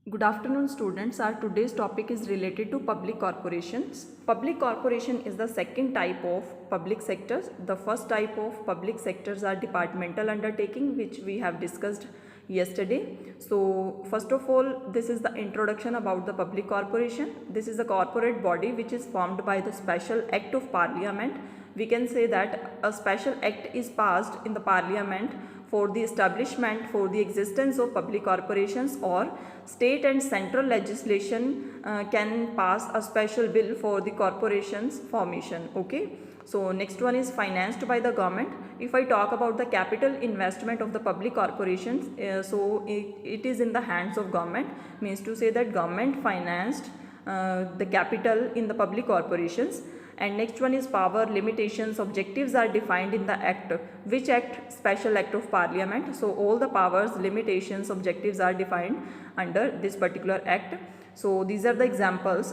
Good afternoon students. Our today's topic is related to public corporations. Public corporation is the second type of public sectors. The first type of public sectors are departmental undertaking, which we have discussed yesterday. So first of all, this is the introduction about the public corporation. This is a corporate body which is formed by the special act of parliament. We can say that a special act is passed in the parliament for the establishment, for the existence of public corporations, or state and central legislation can pass a special bill for the corporations formation. Okay, so next one is financed by the government. If I talk about the capital investment of the public corporations, so it is in the hands of government, means to say that government financed the capital in the public corporations. And next one is power limitations. Objectives are defined in the act. Which act? Special act of parliament. So all the powers, limitations, objectives are defined under this particular act. So these are the examples.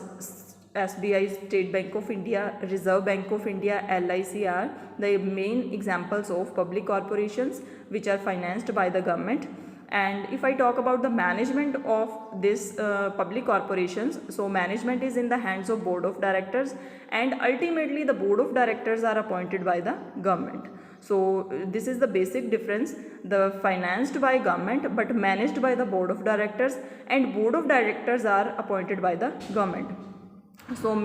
SBI, State Bank of India, Reserve Bank of India, LIC are the main examples of public corporations which are financed by the government. And if I talk about the management of this public corporations, so management is in the hands of board of directors, and ultimately the board of directors are appointed by the government. So this is the basic difference, the financed by government but managed by the board of directors, and board of directors are appointed by the government. So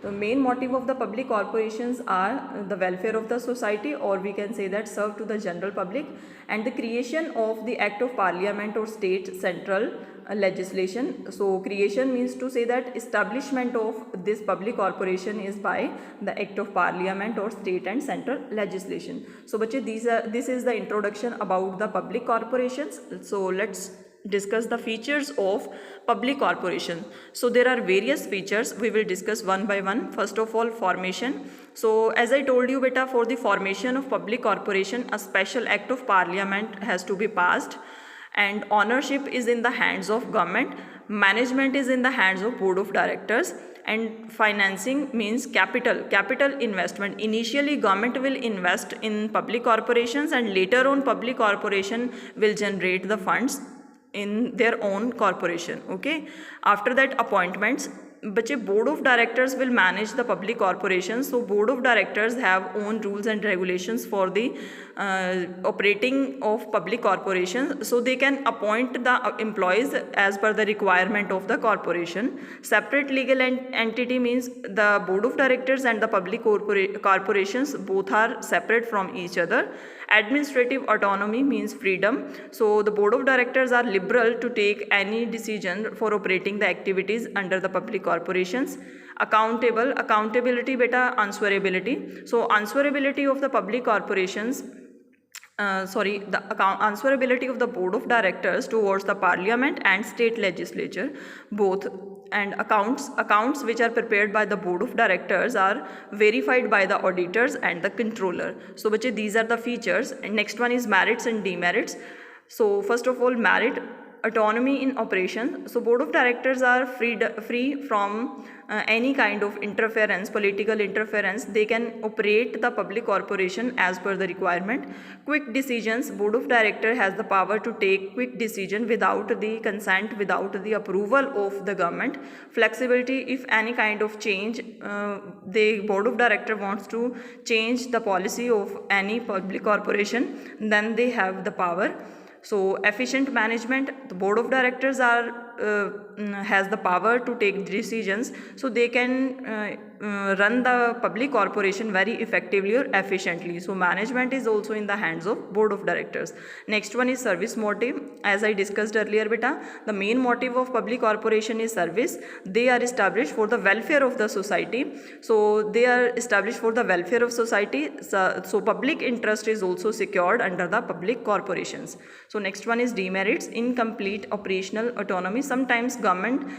the main motive of the public corporations are the welfare of the society, or we can say that serve to the general public, and the creation of the act of parliament or state central legislation. So creation means to say that establishment of this public corporation is by the act of parliament or state and central legislation. So bache, this is the introduction about the public corporations. So let's discuss the features of public corporation. So there are various features, we will discuss one by one. First of all, formation. So as I told you beta, for the formation of public corporation, a special act of parliament has to be passed, and ownership is in the hands of government, management is in the hands of board of directors, and financing means capital investment. Initially government will invest in public corporations, and later on public corporation will generate the funds in their own corporation. Okay, after that, appointments. But board of directors will manage the public corporations. So board of directors have own rules and regulations for the operating of public corporations, so they can appoint the employees as per the requirement of the corporation. Separate legal entity means the board of directors and the public corporations both are separate from each other. Administrative autonomy means freedom. So the board of directors are liberal to take any decision for operating the activities under the public corporations. Accountability beta, answerability. So answerability of the public corporations, the answerability of the board of directors towards the parliament and state legislature both. And accounts which are prepared by the board of directors are verified by the auditors and the controller. So these are the features. And next one is merits and demerits. So first of all, merit, autonomy in operation. So board of directors are free from any kind of interference, political interference. They can operate the public corporation as per the requirement. Quick decisions. Board of director has the power to take quick decision without the consent, without the approval of the government. Flexibility. If any kind of change, the board of director wants to change the policy of any public corporation, then they have the power. So efficient management, the board of directors has the power to take decisions, so they can run the public corporation very effectively or efficiently. So management is also in the hands of board of directors. Next one is service motive. As I discussed earlier beta, the main motive of public corporation is service. They are established for the welfare of the society. So they are established for the welfare of society. So public interest is also secured under the public corporations. So next one is demerits. Incomplete operational autonomy. Sometimes government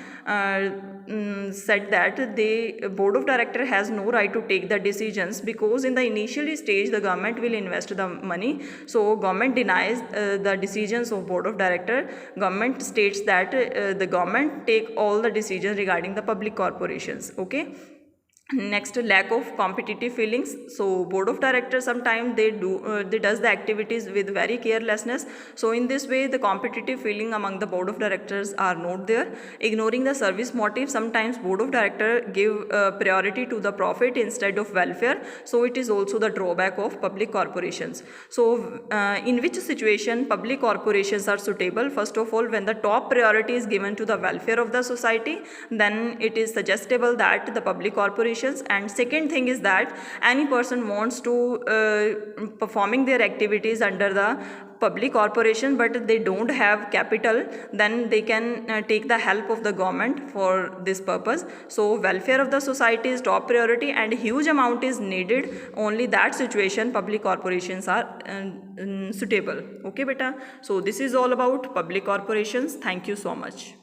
said that the board of director has no right to take the decisions, because in the initial stage the government will invest the money. So government denies the decisions of board of director. Government states that the government take all the decisions regarding the public corporations. Okay. Next, lack of competitive feelings. So board of directors sometimes they does the activities with very carelessness. So in this way the competitive feeling among the board of directors are not there. Ignoring the service motive, sometimes board of director give priority to the profit instead of welfare. So it is also the drawback of public corporations. So in which situation public corporations are suitable? First of all, when the top priority is given to the welfare of the society, then it is suggestible that the public corporation. And second thing is that any person wants to performing their activities under the public corporation but they don't have capital, then they can take the help of the government for this purpose. So welfare of the society is top priority and huge amount is needed. Only that situation public corporations are suitable. Okay beta, so this is all about public corporations. Thank you so much.